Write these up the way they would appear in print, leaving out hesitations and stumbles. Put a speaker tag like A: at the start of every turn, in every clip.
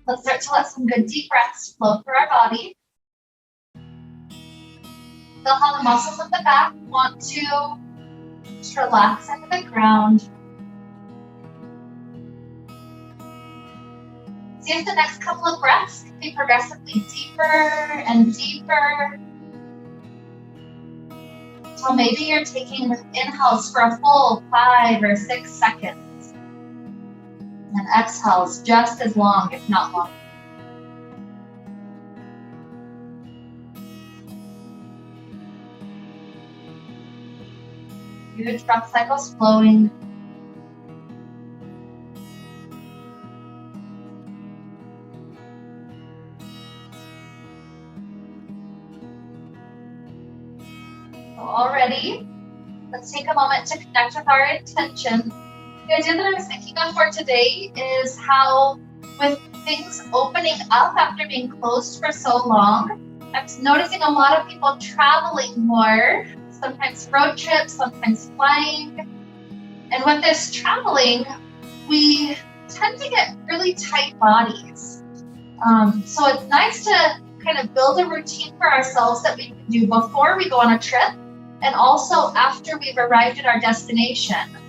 A: Let's start to let some good deep breaths flow through our body. Feel how the muscles of the back want to just relax into the ground. See if the next couple of breaths can be progressively deeper and deeper. So maybe you're taking inhales for a full 5 or 6 seconds. And exhales just as long, if not longer. Huge breath cycles flowing. So already, let's take a moment to connect with our intention. The idea that I was thinking of for today is how, with things opening up after being closed for so long, I'm noticing a lot of people traveling more, sometimes road trips, sometimes flying. And with this traveling, we tend to get really tight bodies. So it's nice to kind of build a routine for ourselves that we can do before we go on a trip and also after we've arrived at our destination.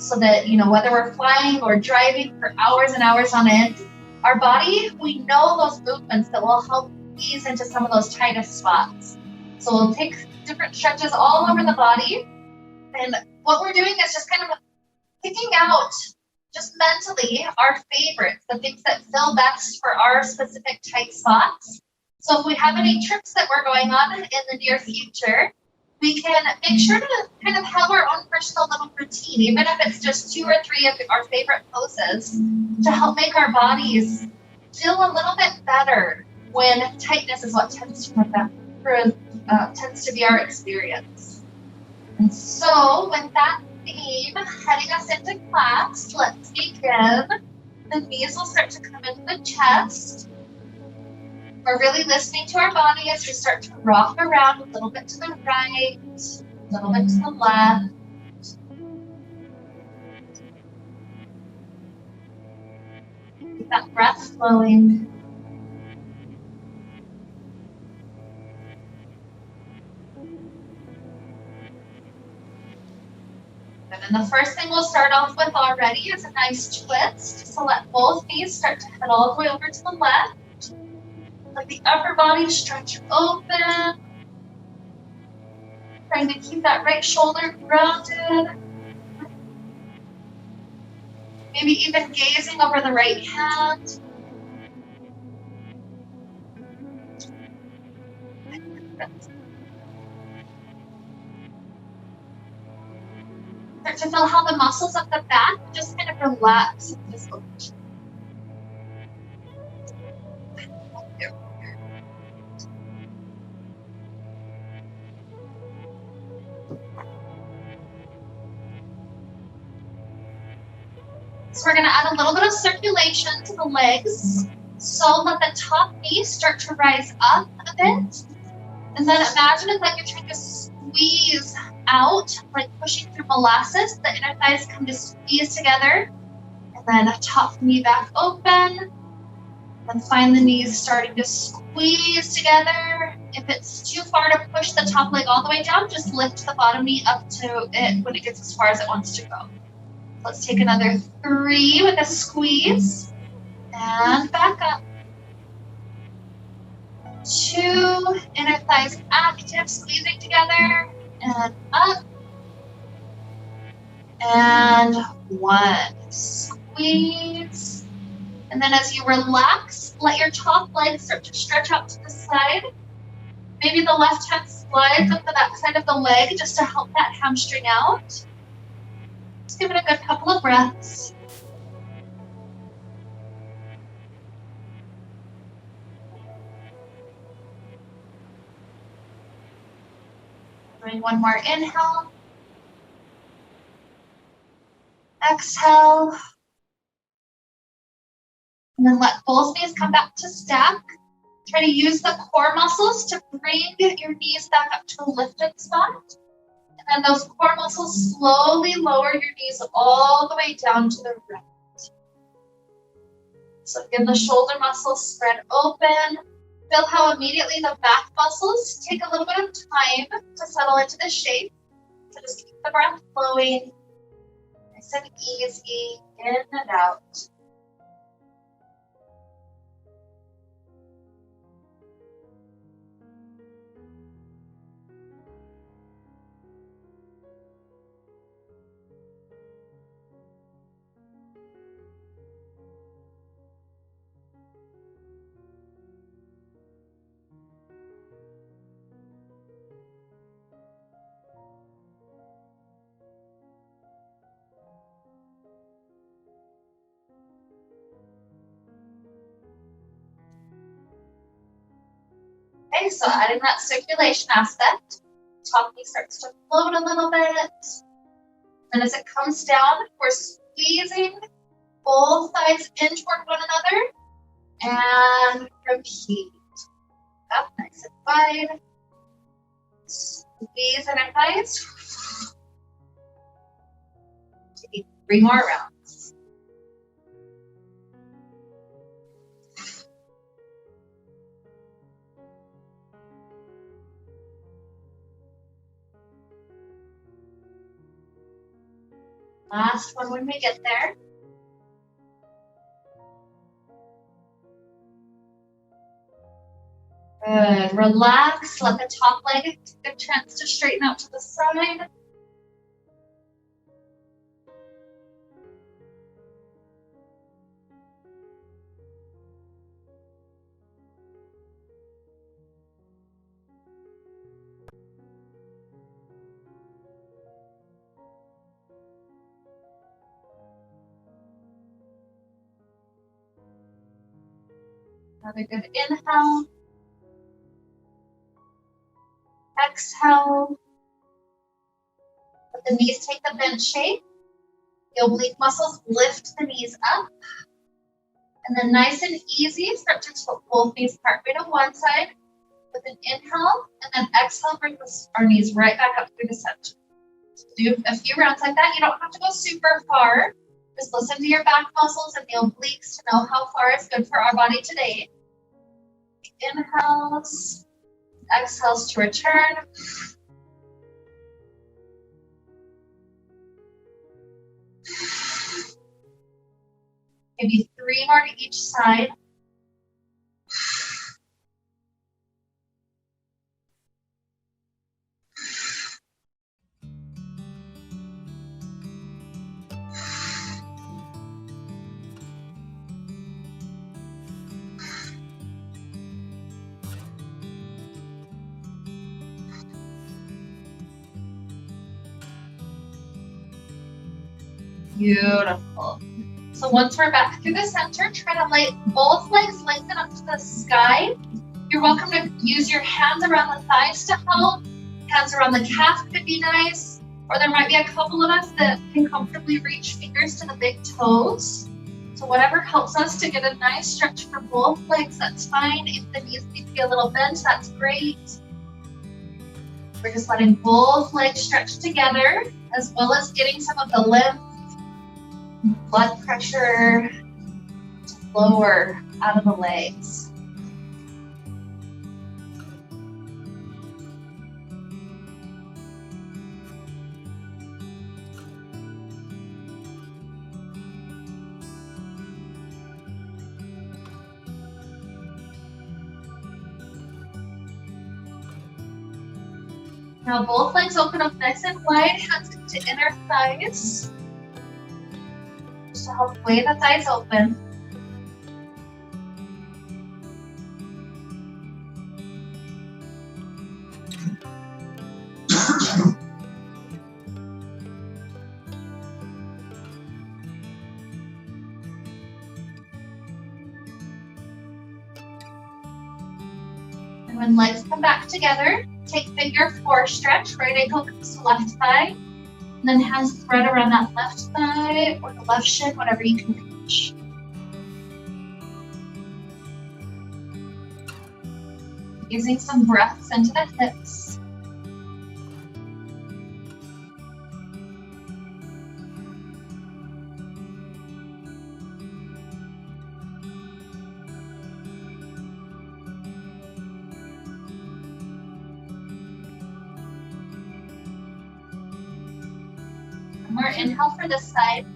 A: So that, whether we're flying or driving for hours and hours on end, our body, we know those movements that will help ease into some of those tightest spots. So we'll take different stretches all over the body. And what we're doing is just kind of picking out, just mentally, our favorites, the things that feel best for our specific tight spots. So if we have any trips that we're going on in the near future, we can make sure to kind of have our own personal little routine, even if it's just 2 or 3 of our favorite poses, to help make our bodies feel a little bit better when tightness is what tends to be our experience. And so with that theme heading us into class, let's begin. The knees will start to come into the chest. We're really listening to our body as we start to rock around a little bit to the right, a little bit to the left. Keep that breath flowing. And then the first thing we'll start off with already is a nice twist. So let both knees start to head all the way over to the left. Let the upper body stretch open. Trying to keep that right shoulder grounded. Maybe even gazing over the right hand. Start to feel how the muscles of the back just kind of relax in this position. So we're going to add a little bit of circulation to the legs. So let the top knee start to rise up a bit. And then imagine it's like you're trying to squeeze out, like pushing through molasses. The inner thighs come to squeeze together. And then top knee back open. And find the knees starting to squeeze together. If it's too far to push the top leg all the way down, just lift the bottom knee up to it when it gets as far as it wants to go. Let's take another 3 with a squeeze. And back up. 2, inner thighs active, squeezing together. And up. And 1. Squeeze. And then as you relax, let your top leg start to stretch out to the side. Maybe the left hand slides up to that side of the leg just to help that hamstring out. Just give it a good couple of breaths. Doing one more inhale. Exhale. And then let both knees come back to stack. Try to use the core muscles to bring your knees back up to a lifted spot. And then those core muscles slowly lower your knees all the way down to the right. So again, the shoulder muscles spread open. Feel how immediately the back muscles take a little bit of time to settle into the shape. So just keep the breath flowing, nice and easy, in and out. Okay, so adding that circulation aspect, top knee starts to float a little bit. And as it comes down, we're squeezing both thighs in toward one another. And repeat. Up, nice and wide. Squeeze in our thighs. Take 3 more rounds. Last one when we get there. Good. Relax. Let the top leg take a chance to straighten out to the side. Another good inhale. Exhale. Let the knees take the bench shape. The oblique muscles lift the knees up. And then nice and easy, start to tilt both knees partway to one side with an inhale. And then exhale, bring our knees right back up through the center. Do a few rounds like that. You don't have to go super far. Just listen to your back muscles and the obliques to know how far is good for our body today. Inhales, exhales to return. Maybe 3 more to each side. Beautiful. So once we're back through the center, try to let both legs lengthen up to the sky. You're welcome to use your hands around the thighs to help. Hands around the calf could be nice. Or there might be a couple of us that can comfortably reach fingers to the big toes. So whatever helps us to get a nice stretch for both legs, that's fine. If the knees need to be a little bent, that's great. We're just letting both legs stretch together, as well as getting some of the lymph, blood pressure to lower out of the legs. Now both legs open up nice and wide, hands into inner thighs. Just to help weigh the thighs open. And when legs come back together, take finger 4 stretch, right ankle comes to left thigh. And then hands thread around that left thigh or the left shin, whatever you can reach. Using some breaths into the hips. More inhale for this side.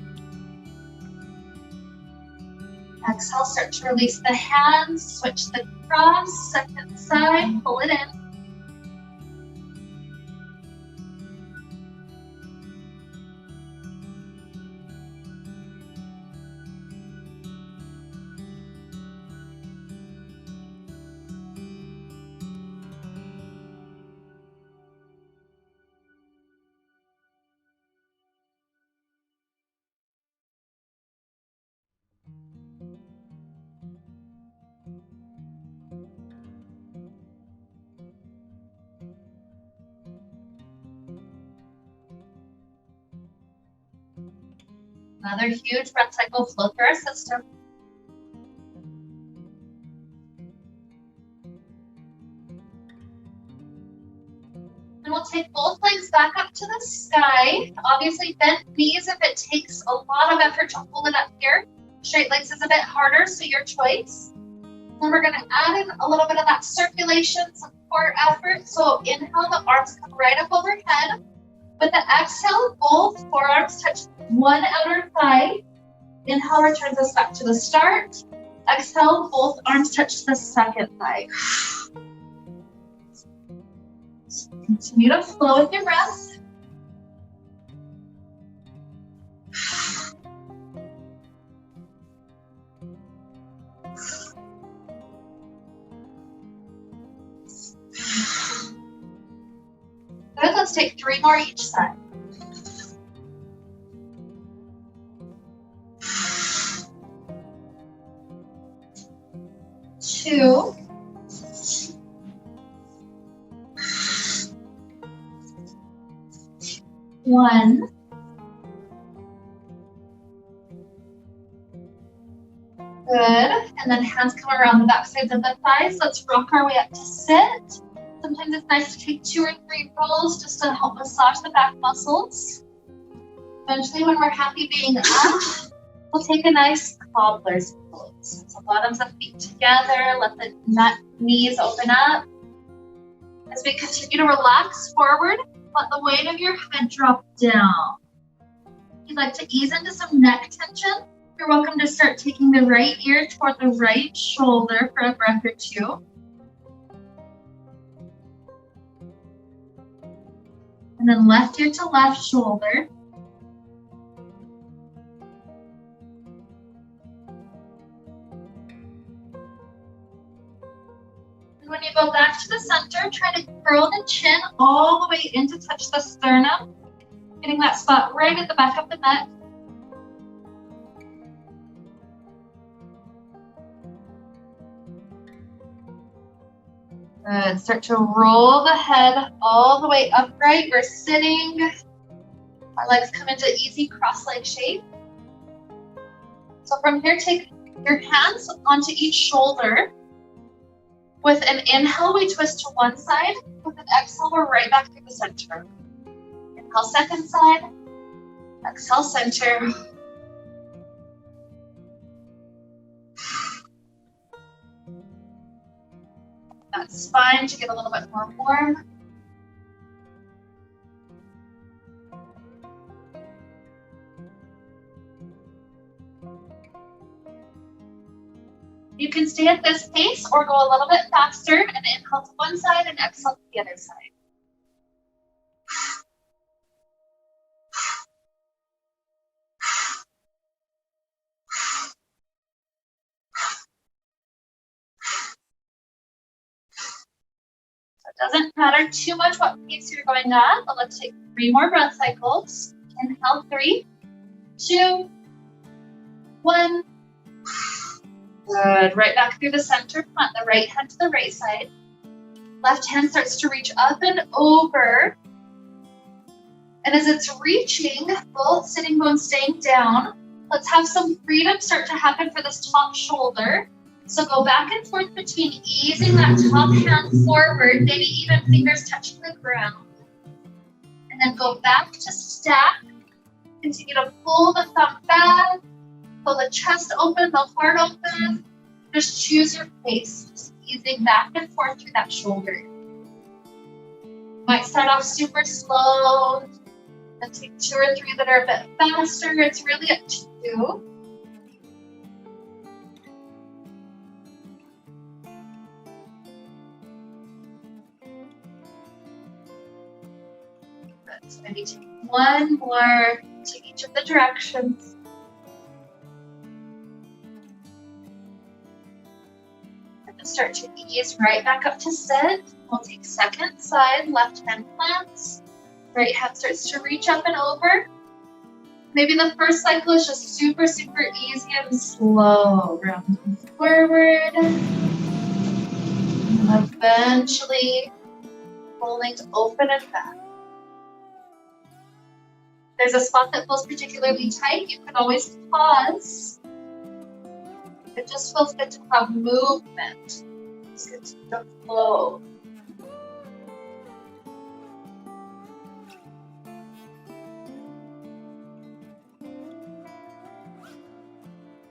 A: Exhale, start to release the hands, switch the cross, second side, pull it in. Another huge breath cycle flow through our system. And we'll take both legs back up to the sky. Obviously bent knees if it takes a lot of effort to hold it up here. Straight legs is a bit harder, so your choice. Then we're gonna add in a little bit of that circulation, some core effort. So inhale, the arms come right up overhead. With the exhale, both forearms touch one outer thigh. Inhale returns us back to the start. Exhale, both arms touch the second thigh. Continue to flow with your breath. Good, let's take 3 more each side. Two. One. Good, and then hands come around the back sides of the thighs. Let's rock our way up to sit. Sometimes it's nice to take 2 or 3 rolls just to help massage the back muscles. Eventually, when we're happy being up, we'll take a nice cobbler's pose. So bottoms of feet together, let the knees open up. As we continue to relax forward, let the weight of your head drop down. If you'd like to ease into some neck tension, you're welcome to start taking the right ear toward the right shoulder for a breath or 2. And then left ear to left shoulder. And when you go back to the center, try to curl the chin all the way in to touch the sternum, getting that spot right at the back of the neck. Good. Start to roll the head all the way upright. We're sitting. Our legs come into easy cross-leg shape. So from here, take your hands onto each shoulder. With an inhale, we twist to one side. With an exhale, we're right back through the center. Inhale, second side. Exhale, center. That spine to get a little bit more warm. You can stay at this pace or go a little bit faster and inhale to one side and exhale to the other side. So it doesn't matter too much what pace you're going at, but let's take 3 more breath cycles. Inhale, 3, 2, 1. Good. Right back through the center. Plant the right hand to the right side. Left hand starts to reach up and over. And as it's reaching, both sitting bones staying down, let's have some freedom start to happen for this top shoulder. So go back and forth between easing that top hand forward, maybe even fingers touching the ground. And then go back to stack. Continue to pull the thumb back. Pull the chest open, the heart open. Just choose your pace. Just easing back and forth through that shoulder. Might start off super slow, And take 2 or 3 that are a bit faster. It's really up to you. Good. So maybe take 1 more to each of the directions. And start to ease right back up to sit. We'll take second side, left hand plants. Right hand starts to reach up and over. Maybe the first cycle is just super, super easy and slow. Rounding forward. And eventually rolling to open and back. If there's a spot that feels particularly tight, you can always pause. It just feels good to have movement. It's good to flow.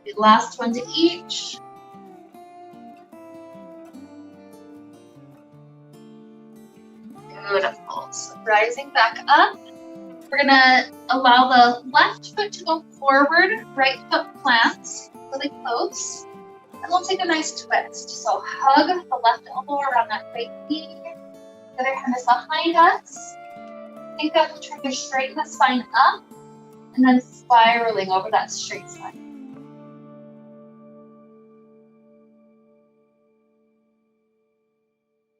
A: The last one to each. Beautiful. So rising back up. We're gonna allow the left foot to go forward, right foot plants really close. And we'll take a nice twist. So hug the left elbow around that right knee. The other hand is behind us. Think of trying to straighten the spine up and then spiraling over that straight spine.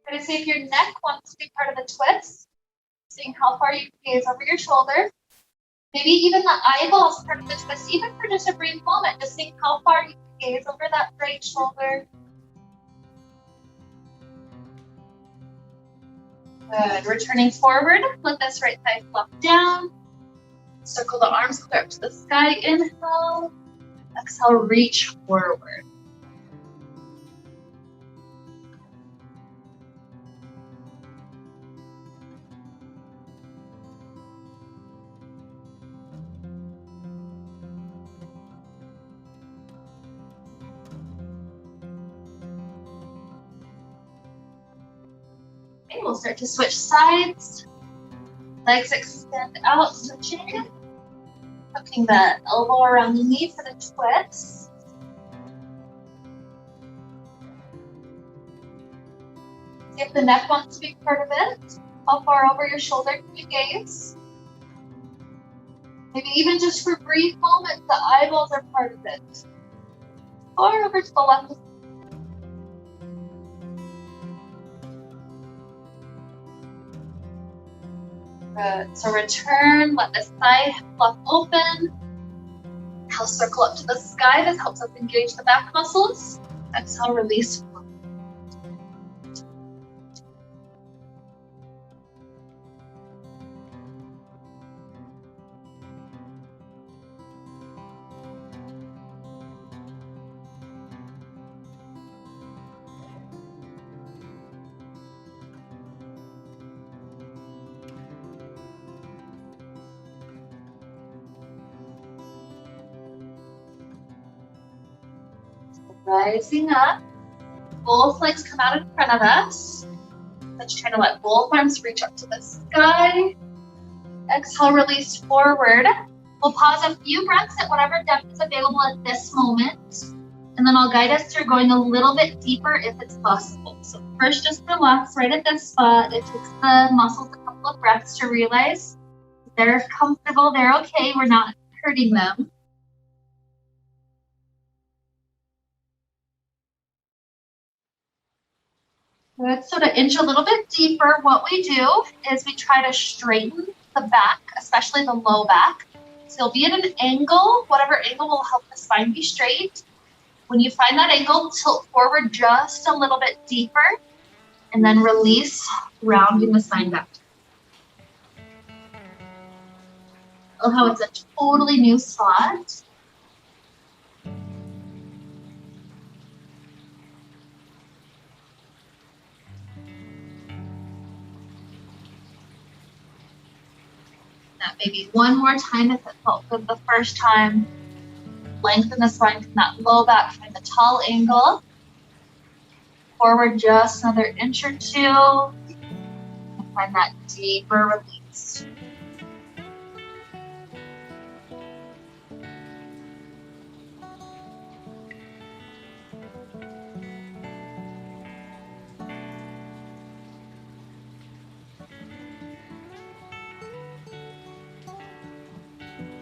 A: Try to see if your neck wants to be part of the twist. Seeing how far you can gaze over your shoulder. Maybe even the eyeballs part of the twist, even for just a brief moment. Just seeing how far you can gaze over that right shoulder. Good. Returning forward. Let this right thigh flop down. Circle the arms clear up to the sky. Inhale. Exhale, reach forward. Okay, we'll start to switch sides. Legs extend out, switching. Hooking the elbow around the knee for the twist. See if the neck wants to be part of it. How far over your shoulder can you gaze? Maybe even just for brief moments, the eyeballs are part of it. Or over to the left. Good. So return, let the thigh flop open. Exhale, circle up to the sky. This helps us engage the back muscles. Exhale, release. Rising up, both legs come out in front of us. Let's try to let both arms reach up to the sky. Exhale, release forward. We'll pause a few breaths at whatever depth is available at this moment. And then I'll guide us through going a little bit deeper if it's possible. So first, just relax right at this spot. It takes the muscles a couple of breaths to realize they're comfortable, they're okay, we're not hurting them. Good. So to inch a little bit deeper, what we do is we try to straighten the back, especially the low back. So you'll be at an angle, whatever angle will help the spine be straight. When you find that angle, tilt forward just a little bit deeper, and then release, rounding the spine back. Oh, how it's a totally new spot. That maybe one more time if it felt good the first time. Lengthen the spine from that low back, find the tall angle. Forward just another inch or two. And find that deeper release.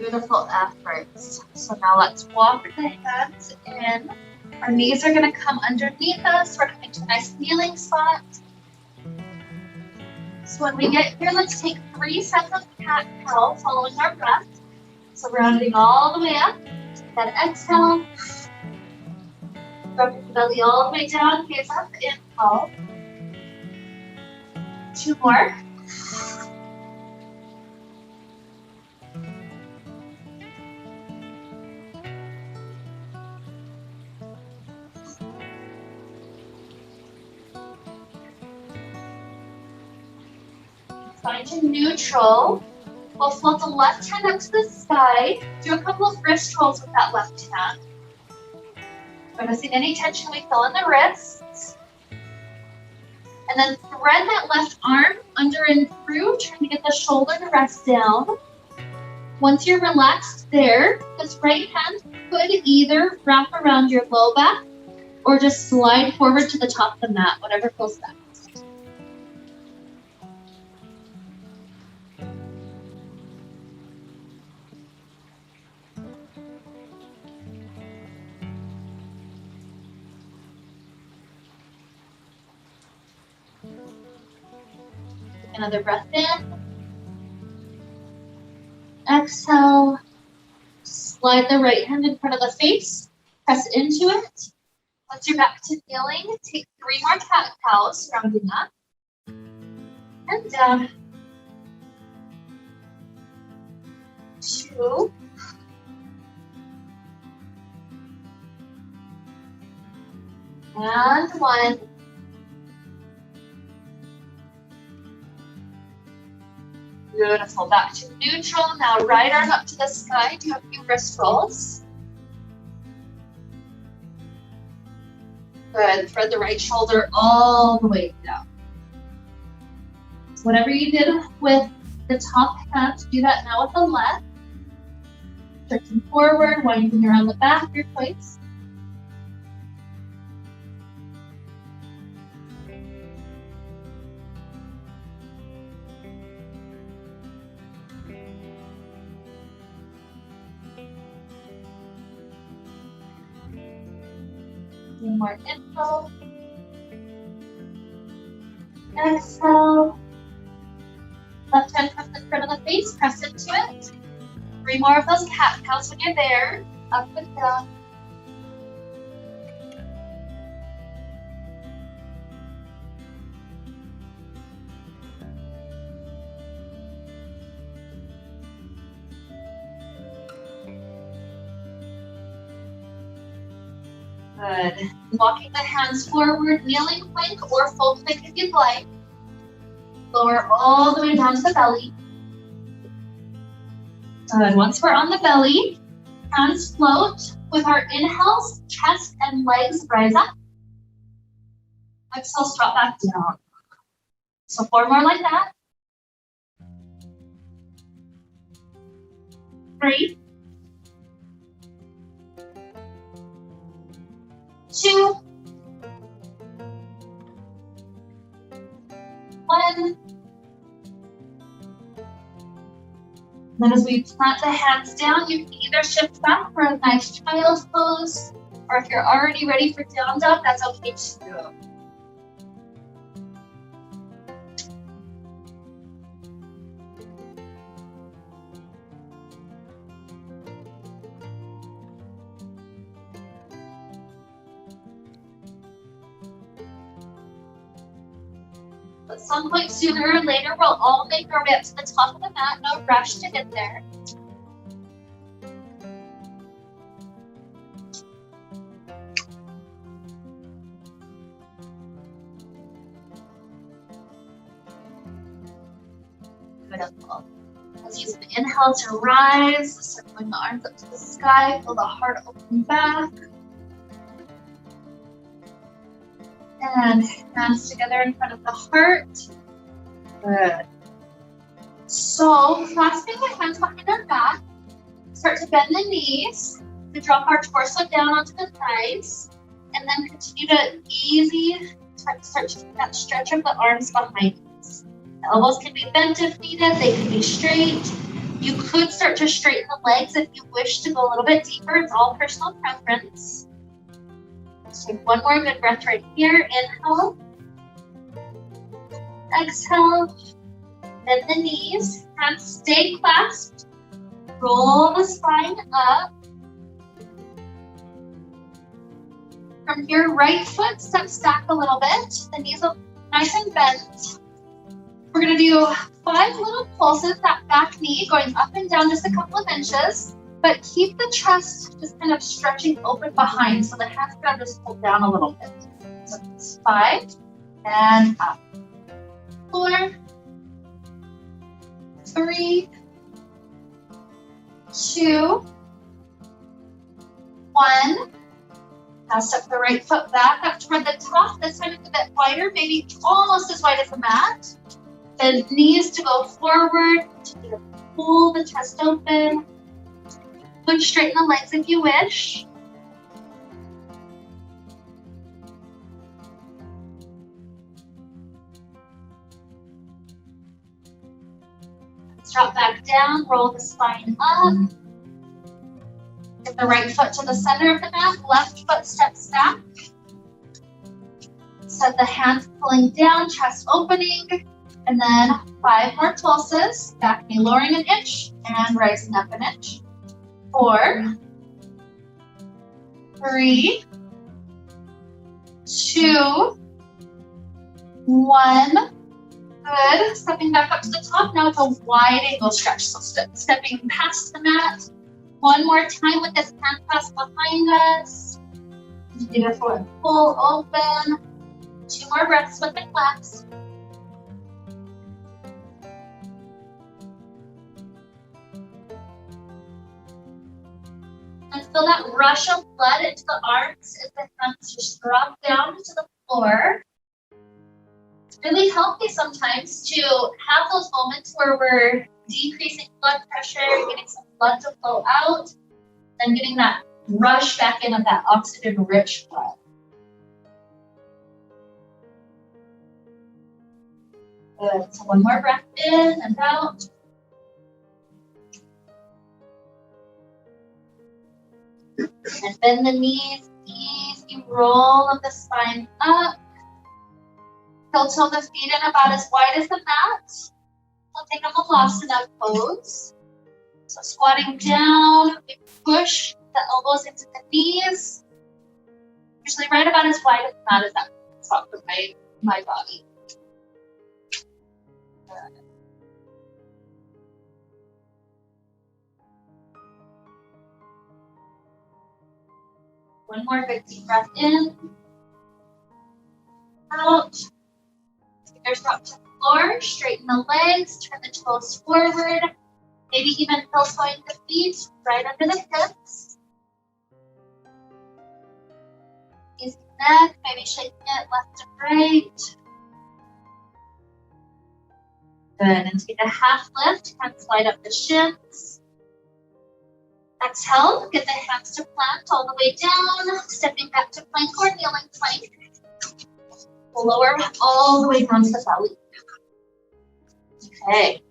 A: Beautiful efforts. So now let's walk the hands in. Our knees are going to come underneath us. We're coming to a nice kneeling spot. So when we get here, let's take 3 sets of cat-cow following our breath. So rounding all the way up. Then exhale. Drop your belly all the way down, gaze up, inhale. 2 more. Find your neutral. We'll float the left hand up to the sky. Do a couple of wrist rolls with that left hand. Noticing any tension we feel in the wrists. And then thread that left arm under and through, trying to get the shoulder to rest down. Once you're relaxed there, this right hand could either wrap around your low back or just slide forward to the top of the mat, whatever feels best. Another breath in. Exhale. Slide the right hand in front of the face. Press into it. Once you're back to kneeling, take 3 more cat-cows, rounding up. And down. 2. And 1. Beautiful. Back to neutral. Now right arm up to the sky. Do a few wrist rolls. Good. Thread the right shoulder all the way down. So whatever you did with the top hand, do that now with the left. Stretching forward, winding around the back of your place. One more inhale. Exhale. Left hand comes in front of the face, press into it. 3 more of those cat-cows when you're there. Up and down. Good. Walking the hands forward, kneeling plank or full plank if you'd like. Lower all the way down to the belly. Good. Once we're on the belly, hands float. With our inhales, chest and legs rise up. Exhale, drop back down. So 4 more like that. 3. 2. 1. Then as we plant the hands down, you can either shift back for a nice child's pose, or if you're already ready for down dog, that's okay too. At some point sooner or later, we'll all make our way up to the top of the mat. No rush to get there. Beautiful. Let's use the inhale to rise, circling the arms up to the sky. Feel the heart open back. And hands together in front of the heart. Good. So, clasping the hands behind our back, start to bend the knees, to drop our torso down onto the thighs, and then continue to easy start to that stretch of the arms behind us. The elbows can be bent if needed, they can be straight. You could start to straighten the legs if you wish to go a little bit deeper. It's all personal preference. Let's take one more good breath right here. Inhale. Exhale. Bend the knees. Hands stay clasped. Roll the spine up. From your right foot, steps back a little bit. The knees are nice and bent. We're going to do 5 little pulses, that back knee going up and down just a couple of inches, but keep the chest just kind of stretching open behind so the hands can just pull down a little bit. So it's 5 and up. 4, 3, 2, 1. Now step the right foot back up toward the top. This time it's a bit wider, maybe almost as wide as the mat. The knees to go forward, to pull the chest open. Push straighten the legs if you wish. Drop back down, roll the spine up. Get the right foot to the center of the mat, left foot steps back. Set the hands pulling down, chest opening. And then 5 more pulses, back knee lowering an inch and rising up an inch. 4, 3, 2, 1. Good. Stepping back up to the top. Now it's a wide angle stretch. So stepping past the mat. One more time with this hand clasp behind us. Beautiful. Pull open. 2 more breaths with the clasp. And feel that rush of blood into the arms as the hands just drop down to the floor. It's really healthy sometimes to have those moments where we're decreasing blood pressure, getting some blood to flow out, and getting that rush back in of that oxygen-rich blood. Good. So one more breath in and out. And bend the knees, easy roll of the spine up. Heel-toe the feet in about as wide as the mat. We'll take a Malasana pose. So squatting down, we push the elbows into the knees. Usually right about as wide as the mat as that spot for my body. Good. One more good deep breath in. Out. Fingers drop to the floor. Straighten the legs. Turn the toes forward. Maybe even heel-toeing the feet right under the hips. Easy neck. Maybe shaking it left and right. Good. And take a half lift. Hands slide up the shins. Exhale, get the hands to plant all the way down, stepping back to plank or kneeling plank. Lower all the way down to the belly. Okay,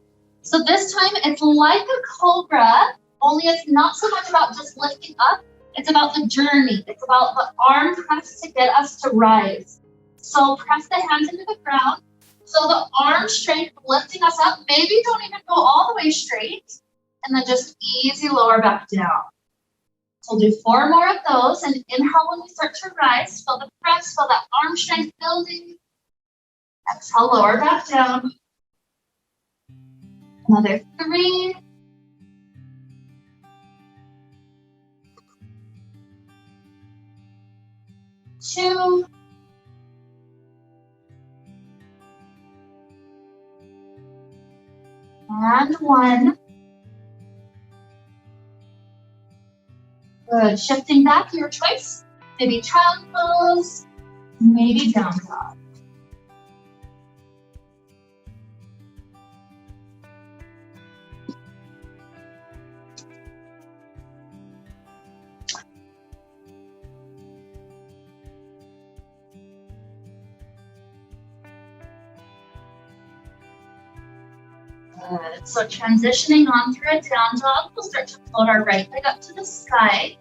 A: so this time it's like a cobra, only it's not so much about just lifting up, it's about the journey. It's about the arm press to get us to rise. So press the hands into the ground. So the arm strength lifting us up, maybe don't even go all the way straight. And then just easy lower back down. So we'll do 4 more of those. And inhale when we start to rise. Feel the press, feel that arm strength building. Exhale, lower back down. Another 3. 2. And 1. Good. Shifting back, your choice. Maybe child pose, maybe down dog. Good. So transitioning on through a down dog, we'll start to float our right leg up to the sky.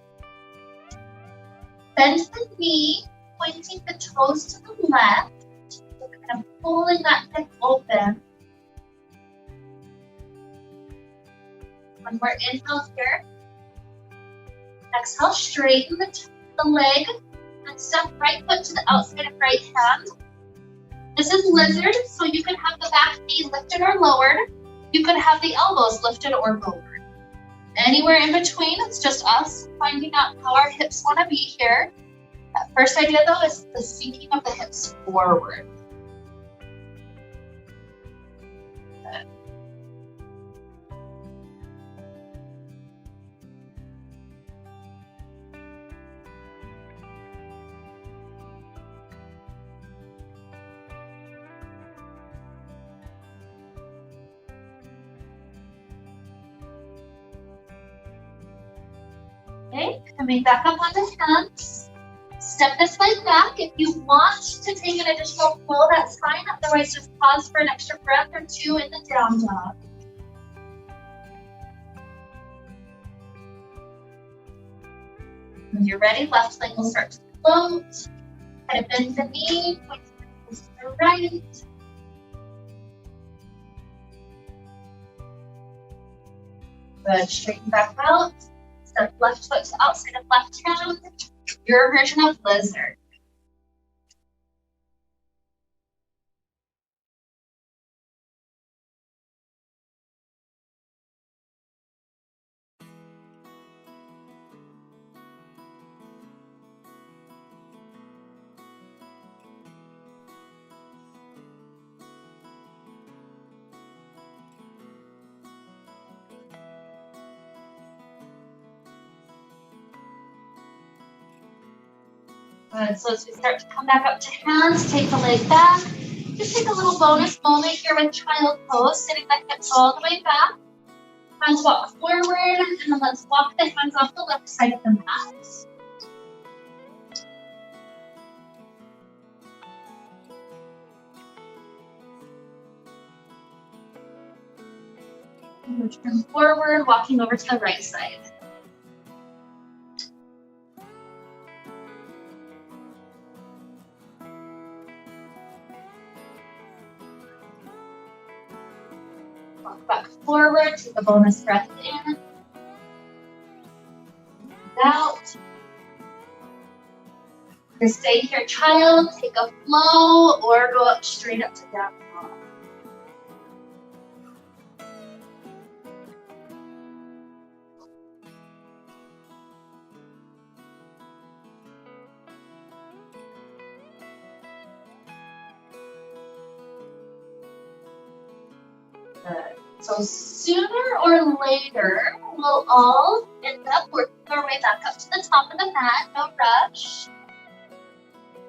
A: Bend the knee, pointing the toes to the left. So kind of pulling that hip open. One more inhale here. Exhale, straighten the leg and step right foot to the outside of right hand. This is lizard, so you can have the back knee lifted or lowered. You could have the elbows lifted or lowered. Anywhere in between, it's just us finding out how our hips want to be here. That first idea though is the sinking of the hips forward. Good. Okay, coming back up onto hands. Step this leg back. If you want to take an additional flow, that's fine. Otherwise, just pause for an extra breath or two in the down dog. When you're ready, left leg will start to float. Kind of bend the knee, point to the right. Good, straighten back out. Step left foot to outside of left hand. Your version of lizard. Good. So as we start to come back up to hands, take the leg back. Just take a little bonus moment here with child pose, sitting the hips all the way back. Hands walk forward, and then let's walk the hands off the left side of the mat. And we'll turn forward, walking over to the right side. Walk back forward, take a bonus breath in. Out. To stay here, child, take a flow or go up straight up to down dog. Good. So sooner or later, we'll all end up working our way back up to the top of the mat. No rush.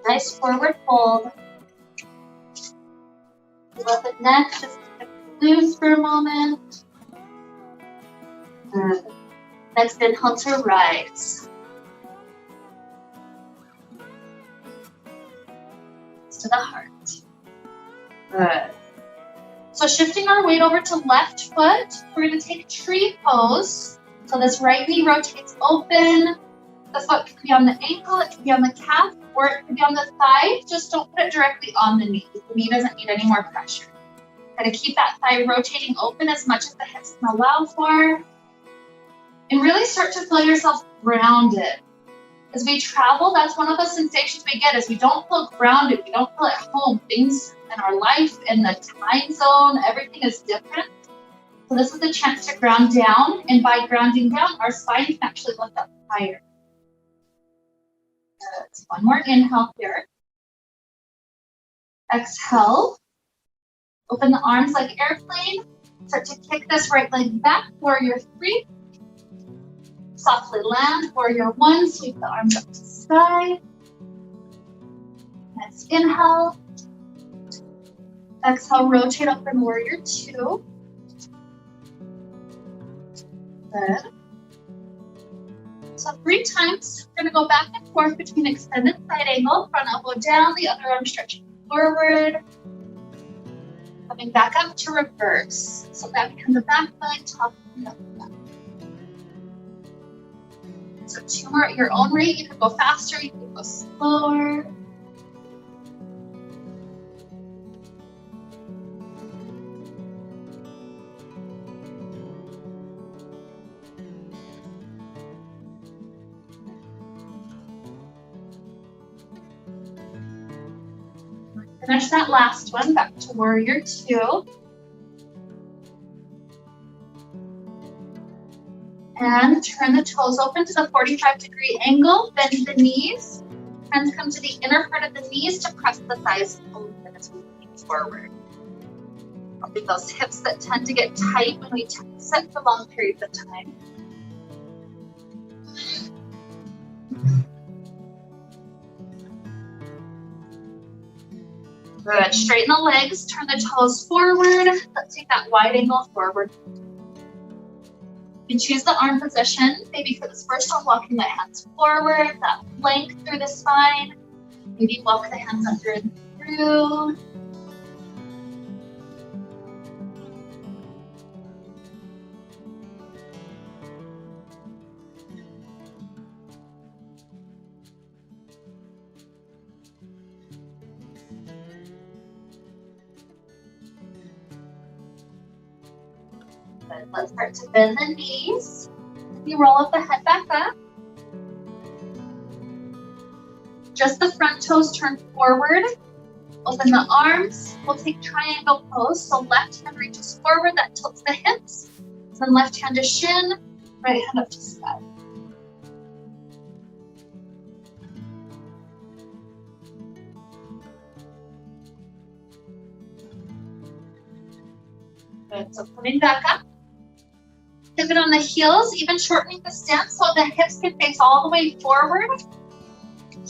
A: Nice forward fold. Let the neck just loose for a moment. Good. Next inhale to rise. To the heart. Good. So shifting our weight over to left foot, we're going to take tree pose. So this right knee rotates open. The foot can be on the ankle, it can be on the calf, or it can be on the thigh. Just don't put it directly on the knee. The knee doesn't need any more pressure. Kind of keep that thigh rotating open as much as the hips can allow for. And really start to feel yourself grounded. As we travel, that's one of the sensations we get is we don't feel grounded, we don't feel at home. Things in our life, in the time zone, everything is different. So this is a chance to ground down, and by grounding down, our spine can actually lift up higher. Good. One more inhale here. Exhale. Open the arms like airplane. Start to kick this right leg back, warrior 3. Softly land, warrior 1, sweep the arms up to sky. Next inhale. Exhale, rotate up in warrior 2. Good. So 3 times, we're gonna go back and forth between extended side angle, front elbow down, the other arm stretching forward. Coming back up to reverse. So that becomes the back leg, top and up. So 2 more at your own rate. You can go faster, you can go slower. Finish that last one, back to warrior 2. And turn the toes open to the 45-degree angle, bend the knees. Hands come to the inner part of the knees to press the thighs open as we lean forward. Helping those hips that tend to get tight when we sit for long periods of time. Good. Straighten the legs, turn the toes forward. Let's take that wide angle forward. You can choose the arm position. Maybe for this first one, walking the hands forward, that length through the spine. Maybe walk the hands under and through. Good. Let's start to bend the knees. You roll up the head back up. Just the front toes turn forward. Open the arms. We'll take triangle pose. So left hand reaches forward, that tilts the hips. Then left hand to shin, right hand up to sky. Good. So coming back up. Pivot on the heels, even shortening the stance so the hips can face all the way forward.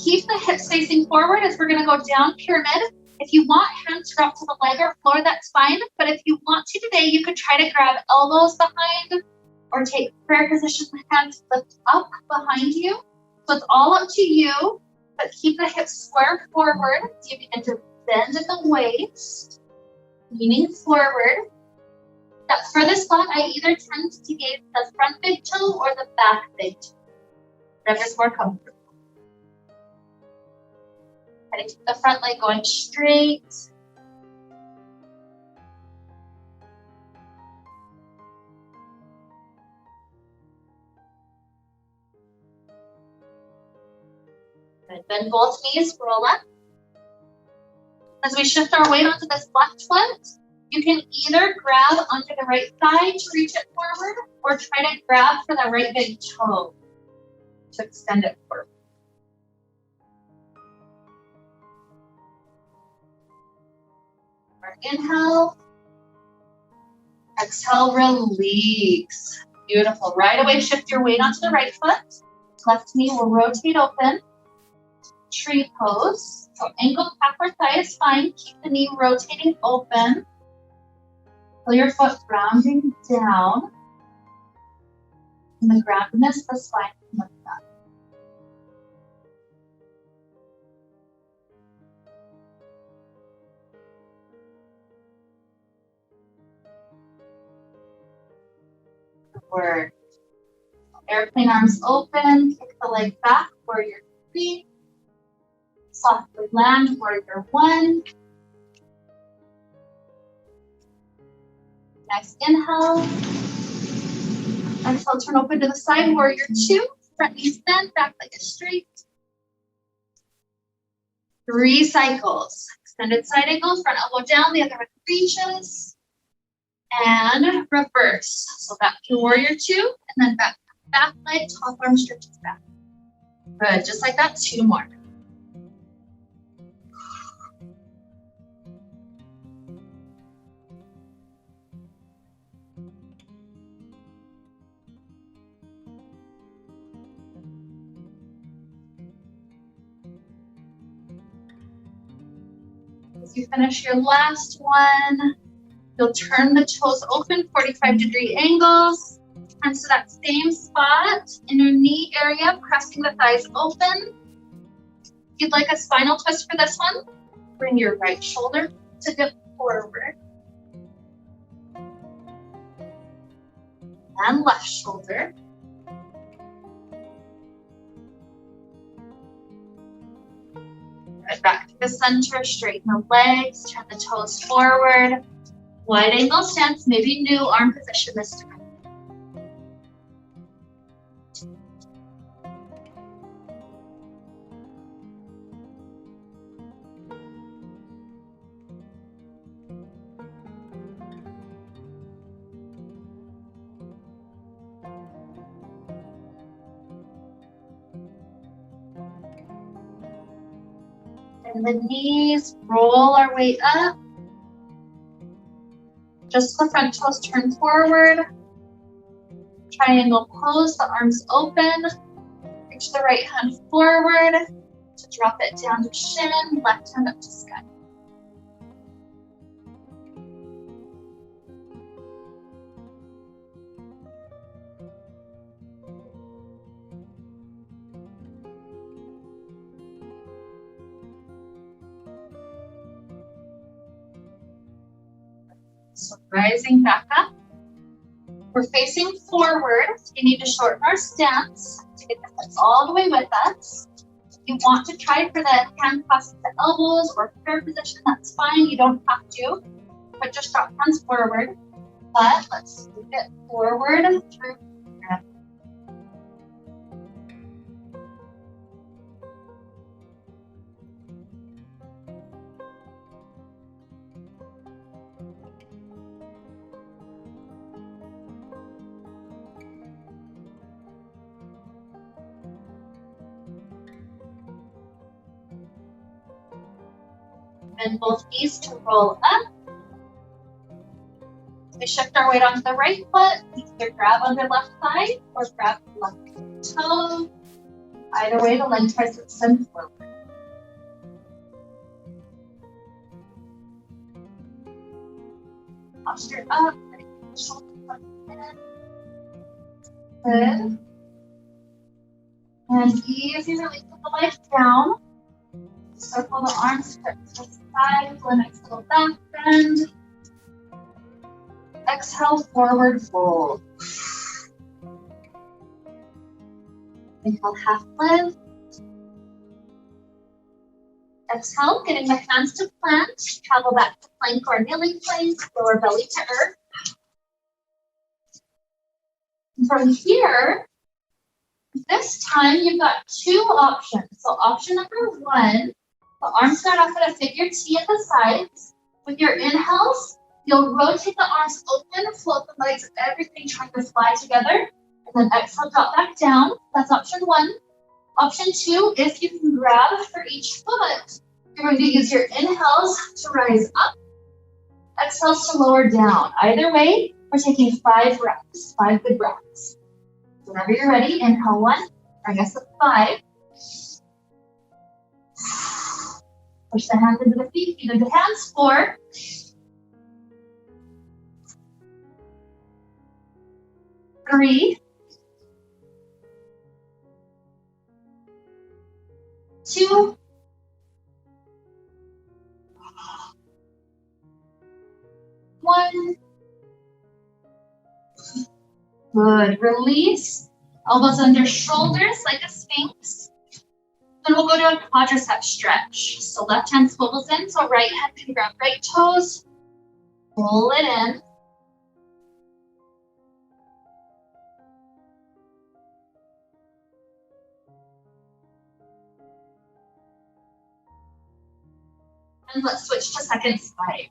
A: Keep the hips facing forward as we're going to go down pyramid. If you want, hands drop to the leg or floor, that's fine. But if you want to today, you could try to grab elbows behind or take prayer position, hands lift up behind you. So it's all up to you, but keep the hips square forward. So you begin to bend in the waist, leaning forward. That furthest spot, I either tend to gaze the front big toe or the back big toe. Whatever's more comfortable. Try to keep the front leg going straight. Good. Bend both knees, roll up. As we shift our weight onto this left foot, you can either grab onto the right thigh to reach it forward or try to grab for the right big toe to extend it forward. Inhale. Exhale, release. Beautiful. Right away, shift your weight onto the right foot. Left knee will rotate open. Tree pose. So ankle, calf, or thigh is fine. Keep the knee rotating open. Feel your foot grounding down. And the groundedness, the spine can lift up. Word. Airplane arms open, kick the leg back, warrior 3. Softly land, warrior 1. Next inhale. Exhale, turn open to the side, warrior 2. Front knees bent, back leg is straight. 3 cycles. Extended side angle, front elbow down, the other one reaches. And reverse. So back to warrior 2, and then back leg, top arm stretches back. Good, just like that, 2 more. As you finish your last one, you'll turn the toes open, 45-degree angles. Hands to that same spot in your knee area, pressing the thighs open. If you'd like a spinal twist for this one, bring your right shoulder to dip forward. and left shoulder. Right back to the center, straighten the legs, turn the toes forward. Wide angle stance, maybe new arm position this time. And the knees, roll our way up. Just the front toes turn forward. Triangle pose, the arms open. Reach the right hand forward to drop it down to shin, left hand up to sky. So rising back up. We're facing forward. You need to shorten our stance to get the hips all the way with us. If you want to try for the hand clasp the elbows or prayer position, that's fine. You don't have to, but just drop hands forward. But let's move it forward through. And both knees to roll up. We shift our weight onto the right foot. Either grab under left thigh or grab left toe. Either way, the leg tries to extend forward. Posture up. Shoulder in. Good. And easy release of the leg down. Circle the arms to the side, for a nice little back bend. Exhale, forward fold. Inhale, half lift. Exhale, getting the hands to plant. Travel back to plank or kneeling plank, lower belly to earth. And from here, this time you've got two options. So option number one, the arms start off at a figure T at the sides. With your inhales, you'll rotate the arms open, float the legs, everything trying to fly together. And then exhale, drop back down. That's option one. Option two, if you can grab for each foot, you're going to use your inhales to rise up, exhales to lower down. Either way, we're taking 5 breaths, 5 good breaths. Whenever you're ready, inhale 1, bring us up 5. Push the hands into the feet, feet into the hands, 4. 3. 2. 1. Good. Release. Elbows under shoulders like a sphinx. Then we'll go to a quadricep stretch. So left hand swivels in, so right hand can grab right toes. Pull it in. And let's switch to second side.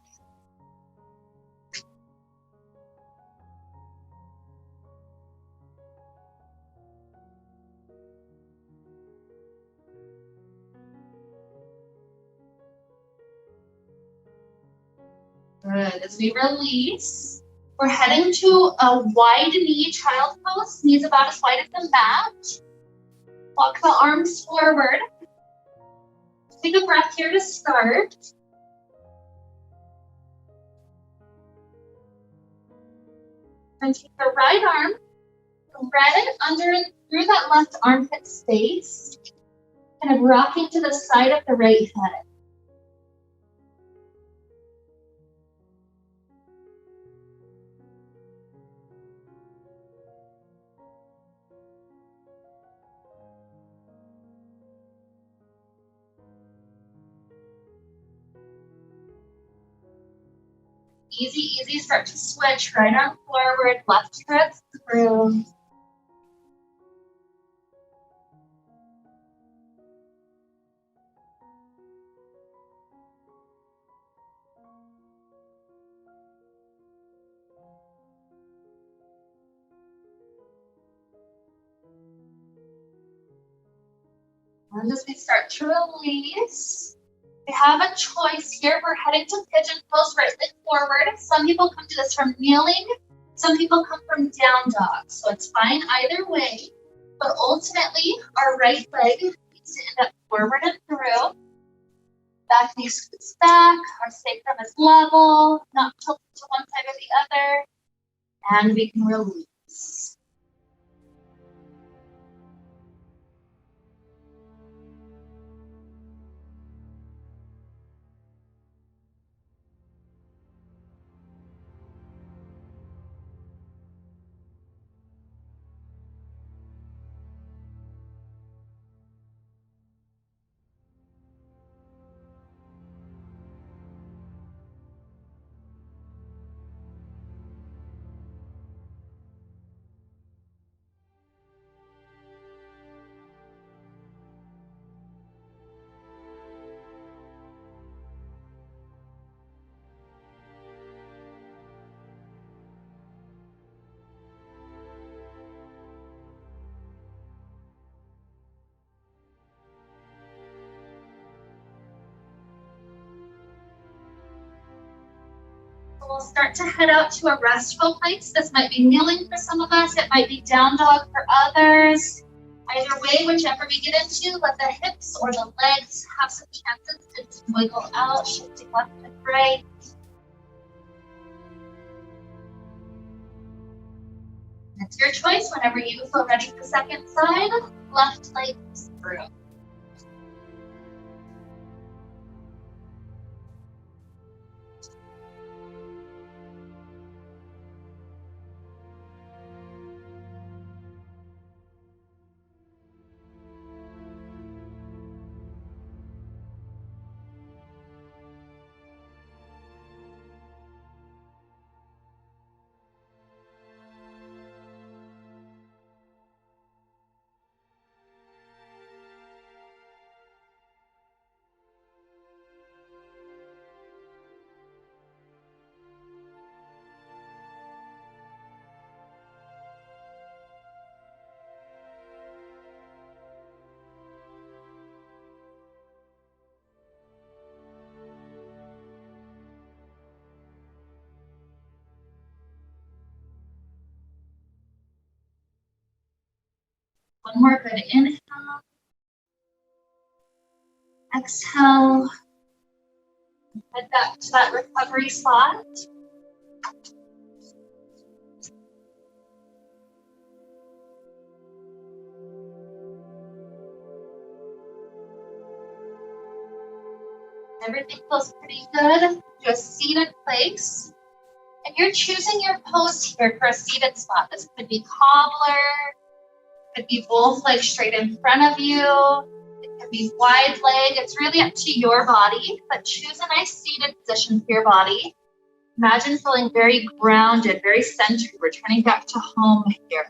A: Good. As we release, we're heading to a wide knee child pose. Knees about as wide as the mat. Walk the arms forward. Take a breath here to start. And take the right arm, thread it under and through that left armpit space, kind of rocking to the side of the right head. Easy, easy. Start to switch. Right arm forward, left grip through. And as we start to release, we have a choice here. We're heading to pigeon pose, right leg forward. Some people come to this from kneeling. Some people come from down dog. So it's fine either way. But ultimately, our right leg needs to end up forward and through. Back knee scoots back. Our sacrum is level, not tilted to one side or the other. And we can release. We'll start to head out to a restful place. This might be kneeling for some of us. It might be down dog for others. Either way, whichever we get into, let the hips or the legs have some chances to wiggle out, shifting left and right. It's your choice. Whenever you feel ready for the second side, left leg through. One more good inhale. Exhale. Head back to that recovery spot. Everything feels pretty good. Just seated place. And you're choosing your pose here for a seated spot. This could be cobbler, could be both legs straight in front of you. It could be wide leg. It's really up to your body, but choose a nice seated position for your body. Imagine feeling very grounded, very centered, returning back to home here.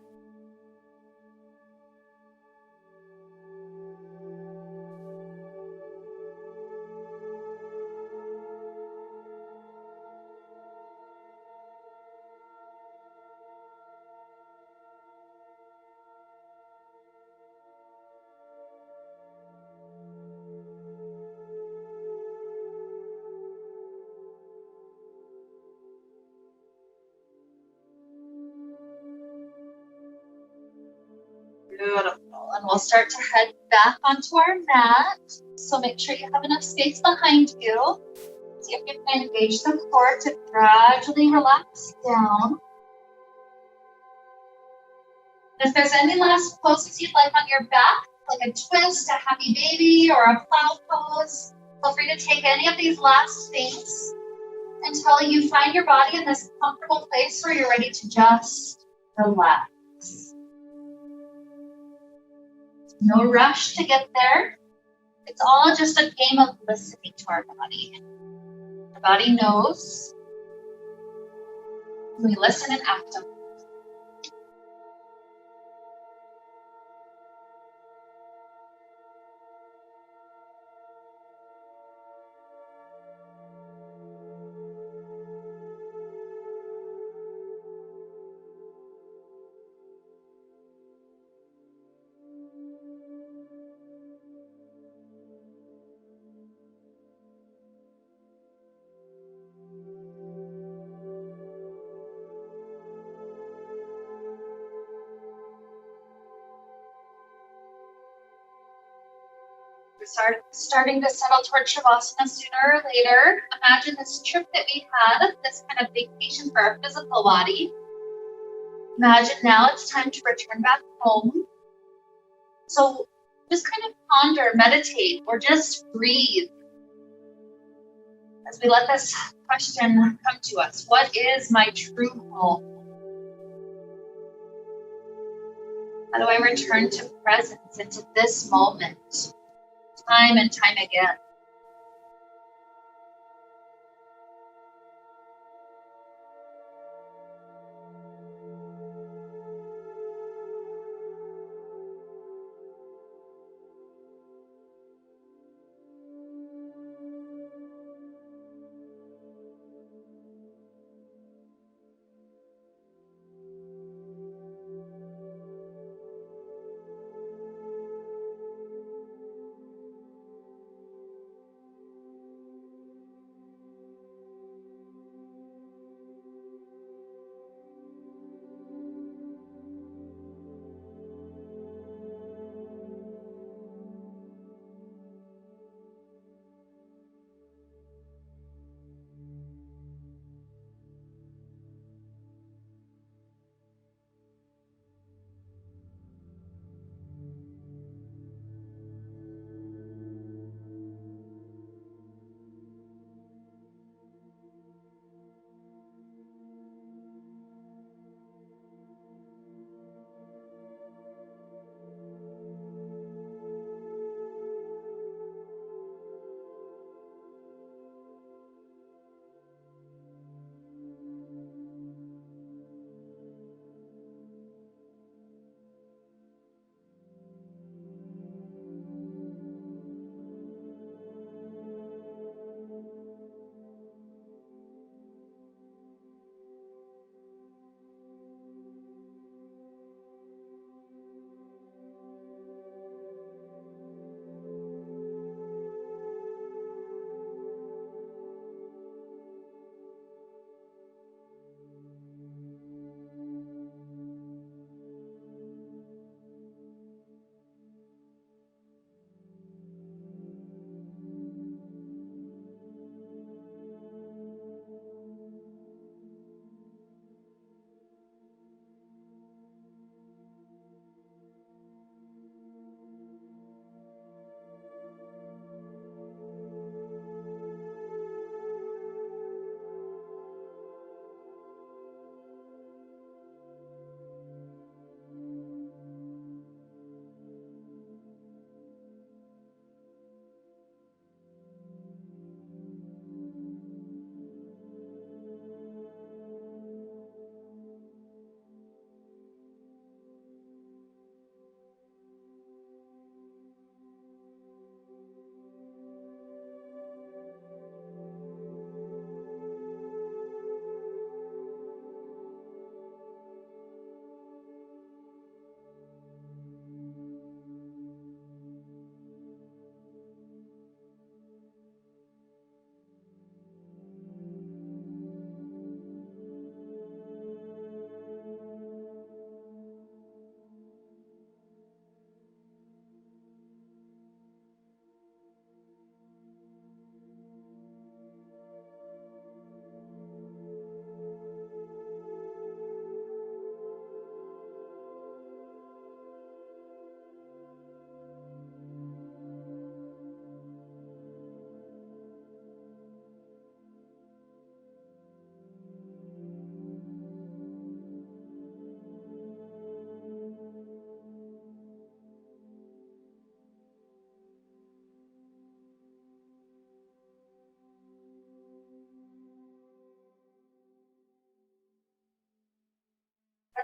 A: Beautiful. And we'll start to head back onto our mat. So make sure you have enough space behind you. See if you can engage the core to gradually relax down. And if there's any last poses you'd like on your back, like a twist, a happy baby, or a plow pose, feel free to take any of these last things until you find your body in this comfortable place where you're ready to just relax. No rush to get there. It's all just a game of listening to our body. The body knows We listen and act on. We're starting to settle towards Shavasana sooner or later. Imagine this trip that we had, this kind of vacation for our physical body. Imagine now it's time to return back home. So just kind of ponder, meditate, or just breathe as we let this question come to us. What is my true home? How do I return to presence, into this moment, time and time again?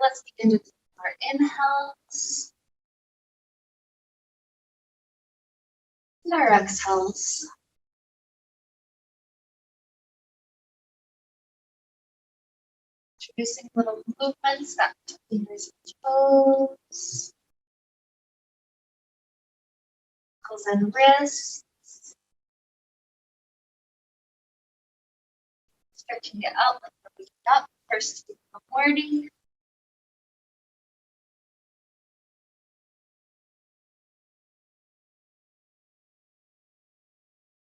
A: let's begin with our inhales and our exhales. Introducing little movements back to fingers and toes, ankles and wrists. Stretching it out like we're waking up first thing in the morning.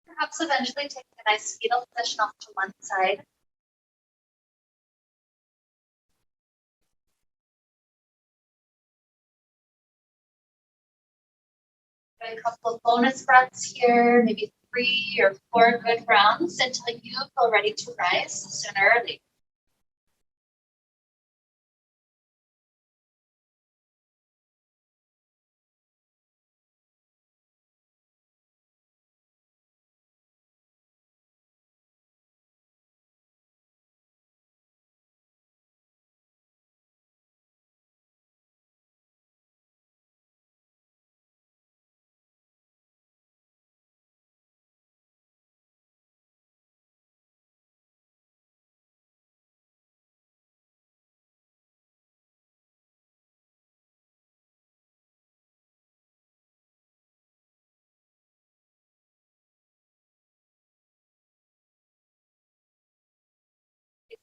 A: Perhaps eventually taking a nice fetal position off to one side. A couple of bonus breaths here, maybe 3 or 4 good rounds until you feel ready to rise sooner or later.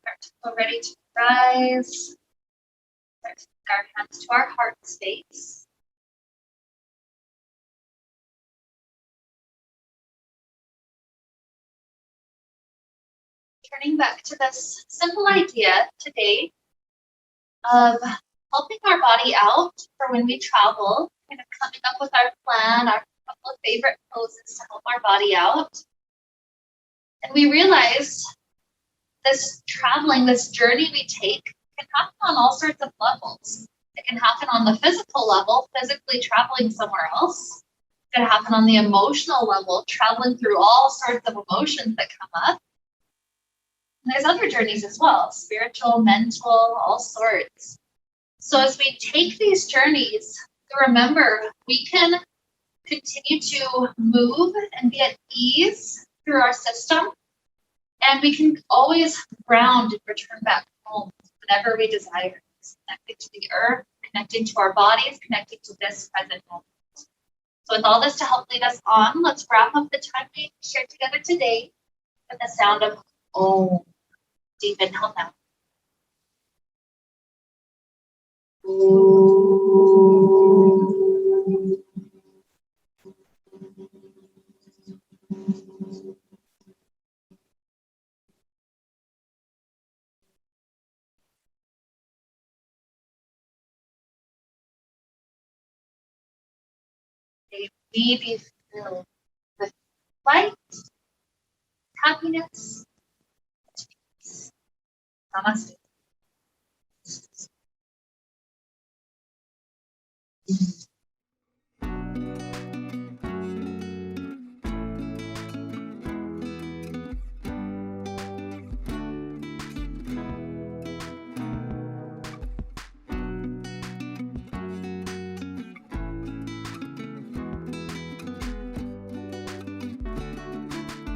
A: Start to feel ready to rise. Start to take our hands to our heart space. Turning back to this simple idea today of helping our body out for when we travel, kind of coming up with our plan, our couple of favorite poses to help our body out. And we realize this traveling, this journey we take can happen on all sorts of levels. It can happen on the physical level, physically traveling somewhere else. It can happen on the emotional level, traveling through all sorts of emotions that come up. And there's other journeys as well, spiritual, mental, all sorts. So as we take these journeys, remember, we can continue to move and be at ease through our system. And we can always ground and return back home whenever we desire. Connecting to the earth, connecting to our bodies, connecting to this present moment. So with all this to help lead us on, let's wrap up the time we shared together today with the sound of Om. Deep inhale now. May we be filled with light, happiness, and peace. Namaste.